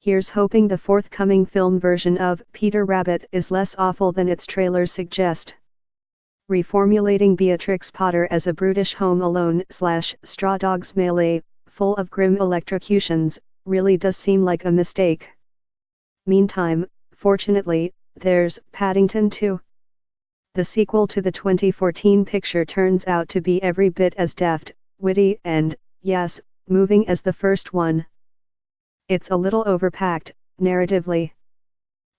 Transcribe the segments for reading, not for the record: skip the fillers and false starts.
Here's hoping the forthcoming film version of Peter Rabbit is less awful than its trailers suggest. Reformulating Beatrix Potter as a brutish Home Alone/Straw Dogs melee, full of grim electrocutions, really does seem like a mistake. Meantime, fortunately, there's Paddington 2. The sequel to the 2014 picture turns out to be every bit as deft, witty and, yes, moving as the first one. It's a little overpacked, narratively.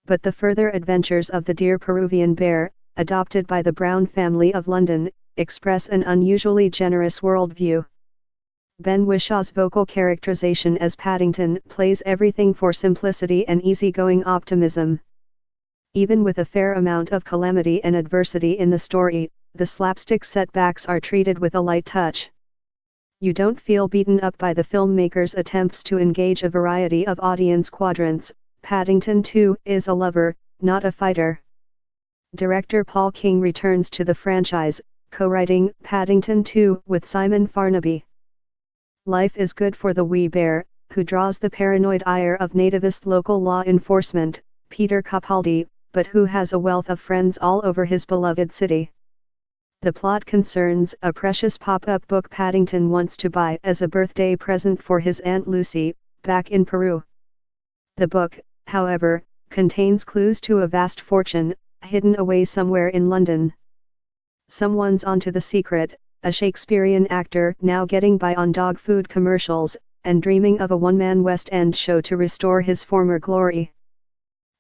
But the further adventures of the dear Peruvian bear, adopted by the Brown family of London, express an unusually generous worldview. Ben Whishaw's vocal characterization as Paddington plays everything for simplicity and easygoing optimism. Even with a fair amount of calamity and adversity in the story, the slapstick setbacks are treated with a light touch. You don't feel beaten up by the filmmaker's attempts to engage a variety of audience quadrants. Paddington 2 is a lover, not a fighter. Director Paul King returns to the franchise, co-writing Paddington 2 with Simon Farnaby. Life is good for the wee bear, who draws the paranoid ire of nativist local law enforcement, Peter Capaldi, but who has a wealth of friends all over his beloved city. The plot concerns a precious pop-up book Paddington wants to buy as a birthday present for his Aunt Lucy, back in Peru. The book, however, contains clues to a vast fortune, hidden away somewhere in London. Someone's onto the secret, a Shakespearean actor now getting by on dog food commercials, and dreaming of a one-man West End show to restore his former glory.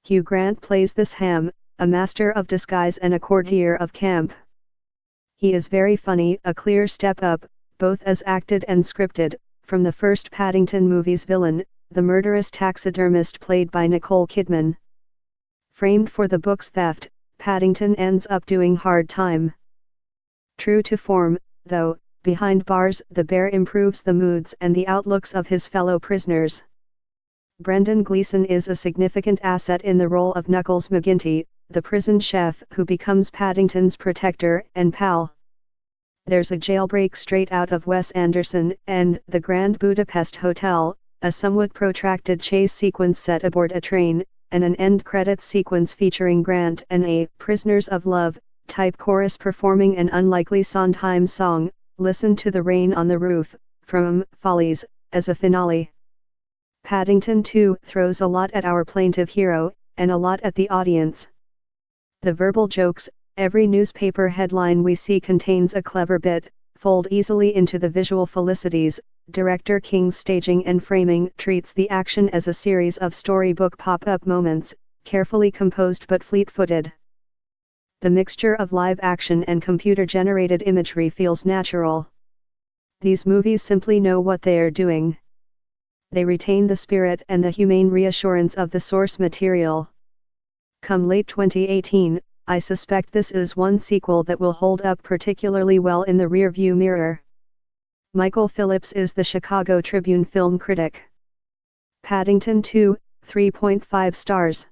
Hugh Grant plays this ham, a master of disguise and a courtier of camp. He is very funny, a clear step up, both as acted and scripted, from the first Paddington movie's villain, the murderous taxidermist played by Nicole Kidman. Framed for the book's theft, Paddington ends up doing hard time. True to form, though, behind bars the bear improves the moods and the outlooks of his fellow prisoners. Brendan Gleeson is a significant asset in the role of Knuckles McGinty, the prison chef who becomes Paddington's protector and pal. There's a jailbreak straight out of Wes Anderson and The Grand Budapest Hotel, a somewhat protracted chase sequence set aboard a train, and an end credits sequence featuring Grant and a Prisoners of Love type chorus performing an unlikely Sondheim song, Listen to the Rain on the Roof, from Follies, as a finale. Paddington 2 throws a lot at our plaintive hero, and a lot at the audience. The verbal jokes, every newspaper headline we see contains a clever bit, fold easily into the visual felicities. Director King's staging and framing treats the action as a series of storybook pop-up moments, carefully composed but fleet-footed. The mixture of live action and computer-generated imagery feels natural. These movies simply know what they are doing. They retain the spirit and the humane reassurance of the source material. Come late 2018, I suspect this is one sequel that will hold up particularly well in the rearview mirror. Michael Phillips is the Chicago Tribune film critic. Paddington 2, 3.5 stars.